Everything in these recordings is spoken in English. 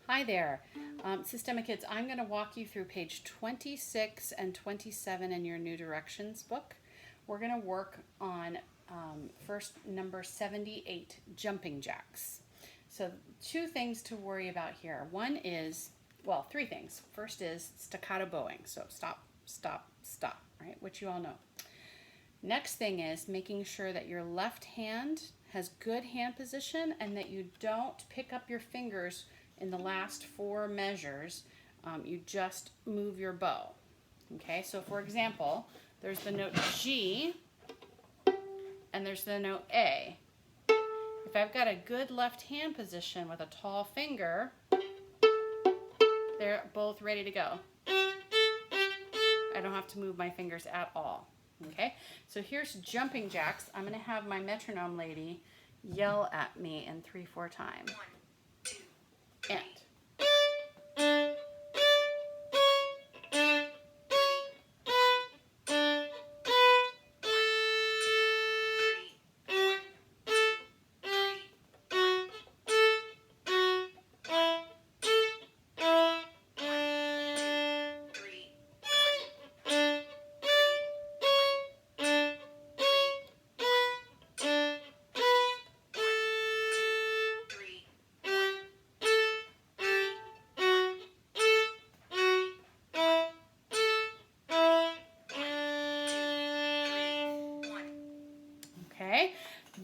Hi there, Sistema kids. I'm going to walk you through page 26 and 27 in your New Directions book. We're going to work on first number 78, jumping jacks. So two things to worry about here. One is, well, three things. First is staccato bowing. So stop, stop, stop, right? Which you all know. Next thing is making sure that your left hand has good hand position and that you don't pick up your fingers in the last four measures. You just move your bow. Okay, so for example, there's the note G and there's the note A. If I've got a good left hand position with a tall finger, they're both ready to go. I don't have to move my fingers at all. Okay, so here's jumping jacks. I'm going to have my metronome lady yell at me in 3-4 times. 1, 2, 3. And. Okay,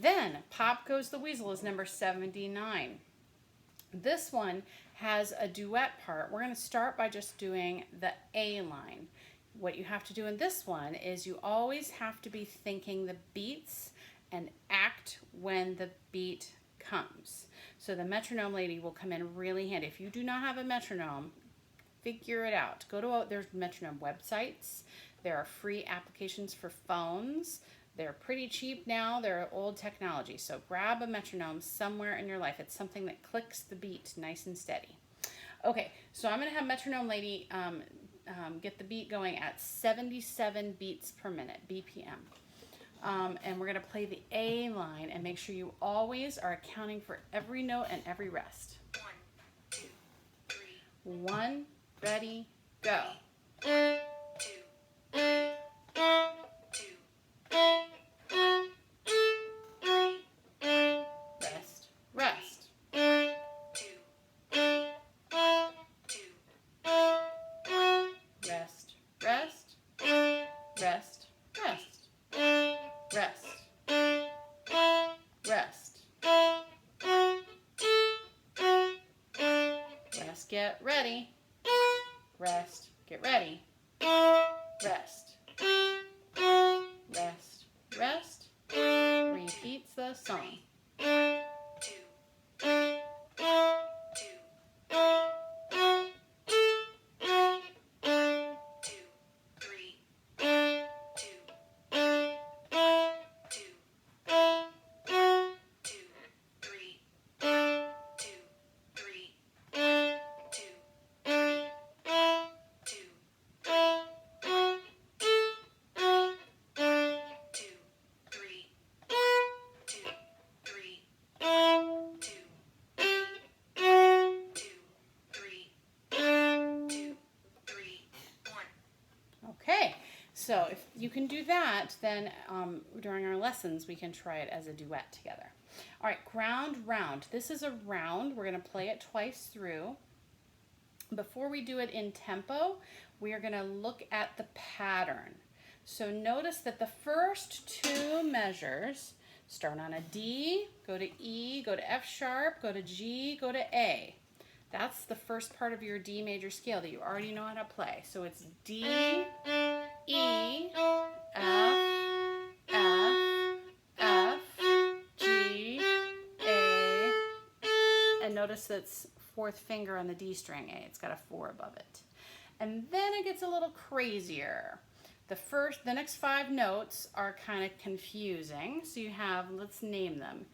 then Pop Goes the Weasel is number 79. This one has a duet part. We're going to start by just doing the A line. What you have to do in this one is you always have to be thinking the beats and act when the beat comes. So the metronome lady will come in really handy. If you do not have a metronome, figure it out. There's metronome websites. There are free applications for phones. They're pretty cheap now. They're old technology. So grab a metronome somewhere in your life. It's something that clicks the beat nice and steady. Okay, so I'm going to have metronome lady get the beat going at 77 beats per minute, BPM. And we're going to play the A line and make sure you always are accounting for every note and every rest. 1, 2, 3. 1, ready, go. 1, 2, 3. 1, 2, 3. Rest, rest. 1, 2, 1, 2. Rest, rest, rest, rest, rest, rest. Rest, get ready. Rest, get ready. Rest. Rest, rest. Repeats the song. 1, 2, 1, 2, 3, 2, 3. Okay, so if you can do that, then during our lessons we can try it as a duet together. All right, ground round. This is a round. We're going to play it twice through. Before we do it in tempo, we are going to look at the pattern. So notice that the first two measures start on a D, go to E, go to F sharp, go to G, go to A. That's the first part of your D major scale that you already know how to play. So it's D, E, F, F, G, A, and notice that's fourth finger on the D string A. It's got a 4 above it. And then it gets a little crazier. The next 5 notes are kind of confusing. So you have, let's name them.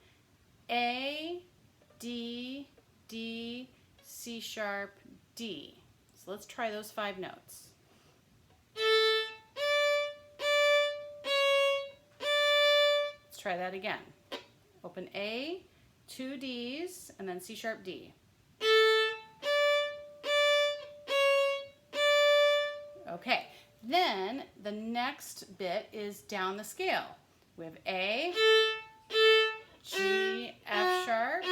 A, D, D, C sharp, D. So let's try those 5 notes. Let's try that again. Open A, 2 Ds, and then C sharp, D. Okay, then the next bit is down the scale. We have A, G, F sharp,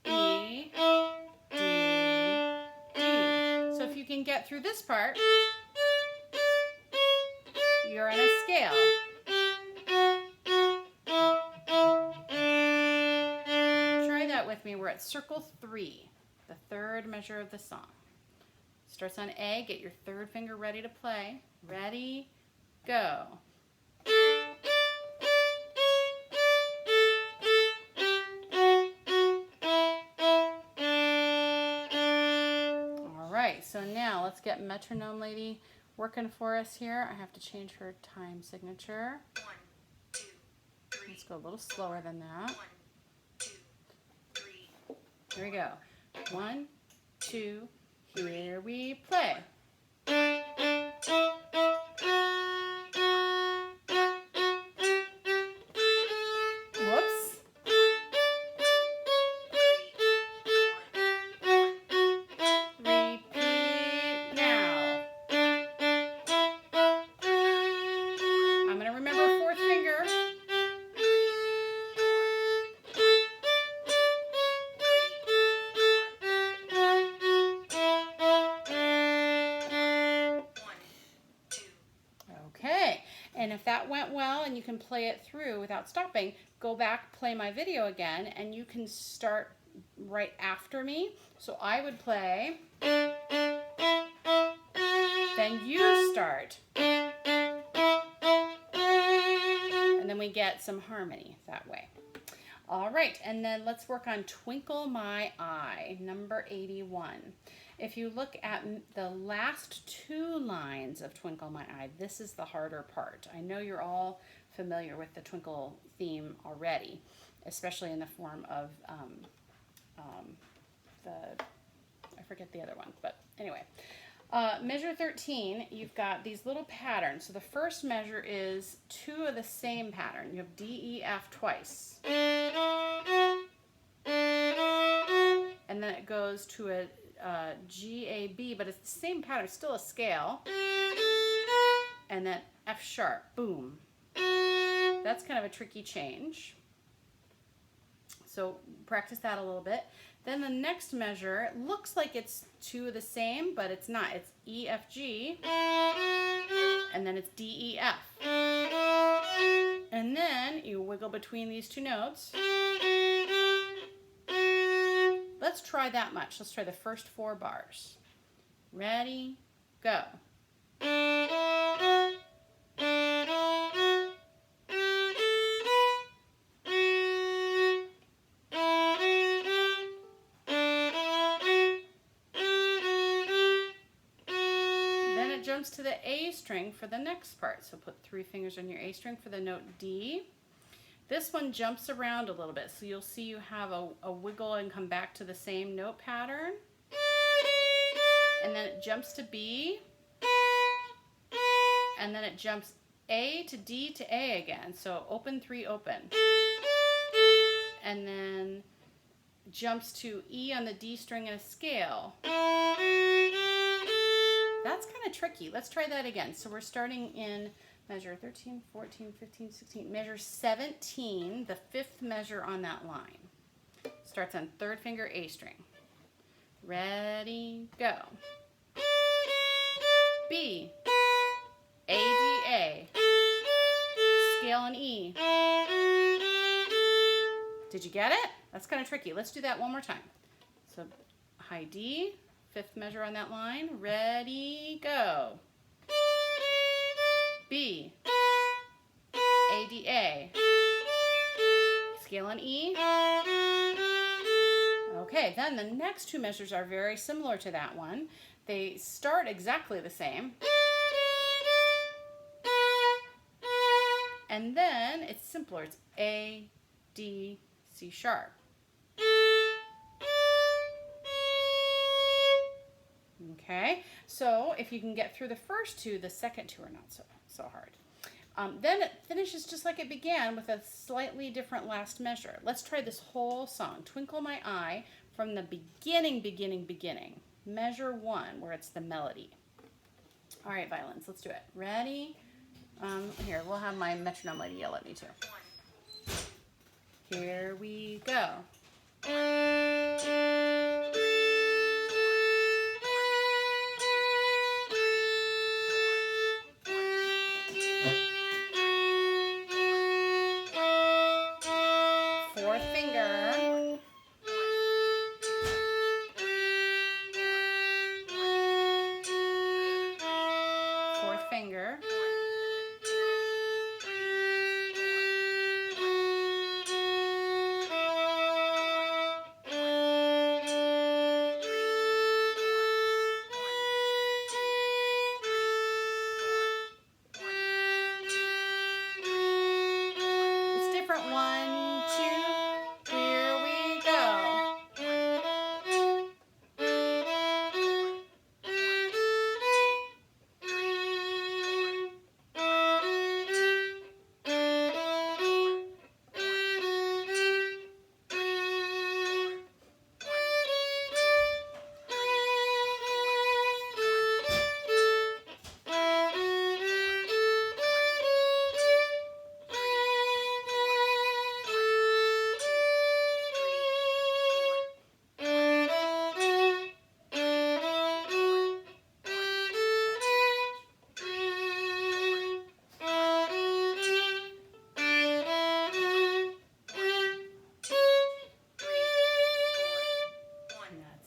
E, D, D. So if you can get through this part, you're in a scale. Try that with me. We're at circle 3, the third measure of the song. Starts on A, get your third finger ready to play. Ready, go. All right, so now let's get metronome lady working for us here. I have to change her time signature. 1, 2, 3. Let's go a little slower than that. 1, 2, 3. Here we go. 1, 2, here we play. Whoops. Repeat now. I'm going to remember fourth finger. Okay, and if that went well and you can play it through without stopping, go back, play my video again, and you can start right after me. So I would play, then you start, and then we get some harmony that way. All right, and then let's work on Twinkle My Eye, number 81. If you look at the last 2 lines of Twinkle My Eye, this is the harder part. I know you're all familiar with the Twinkle theme already, especially in the form of I forget the other one, but anyway. Measure 13, you've got these little patterns. So the first measure is 2 of the same pattern. You have D, E, F twice. And then it goes to a G, A, B, but it's the same pattern, still a scale. And then F sharp, boom. That's kind of a tricky change. So practice that a little bit. Then the next measure looks like it's 2 of the same, but it's not. It's E, F, G, and then it's D, E, F. And then you wiggle between these 2 notes. Let's try that much. Let's try the first 4 bars. Ready, go. Jumps to the A string for the next part. So put 3 fingers on your A string for the note D. This one jumps around a little bit. So you'll see you have a wiggle and come back to the same note pattern. And then it jumps to B. And then it jumps A to D to A again. So open 3, open. And then jumps to E on the D string in a scale. That's kind of tricky. Let's try that again. So we're starting in measure 13, 14, 15, 16. Measure 17, the 5th measure on that line. Starts on 3rd finger A string. Ready, go. B, A, D, A. Scale on E. Did you get it? That's kind of tricky. Let's do that one more time. So high D. 5th measure on that line. Ready, go. B, A, D, A. Scale on E. Okay, then the next 2 measures are very similar to that one. They start exactly the same. And then it's simpler. It's A, D, C sharp. Okay, so if you can get through the first 2, the second 2 are not so hard. Then it finishes just like it began with a slightly different last measure. Let's try this whole song, Twinkle My Eye, from the beginning. Measure 1, where it's the melody. All right, Violins, let's do it. Ready? Here, we'll have my metronome lady yell at me too. Here we go. Fourth finger. Fourth finger. It's different. 1, 2. Here we go.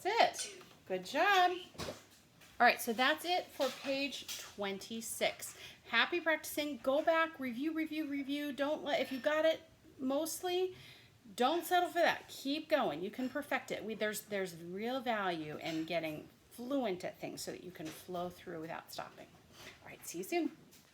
That's it. Good job. All right, so that's it for page 26. Happy practicing. Go back, review, review, review. Don't let, if you got it mostly, don't settle for that. Keep going. You can perfect it. There's real value in getting fluent at things so that you can flow through without stopping. All right, see you soon.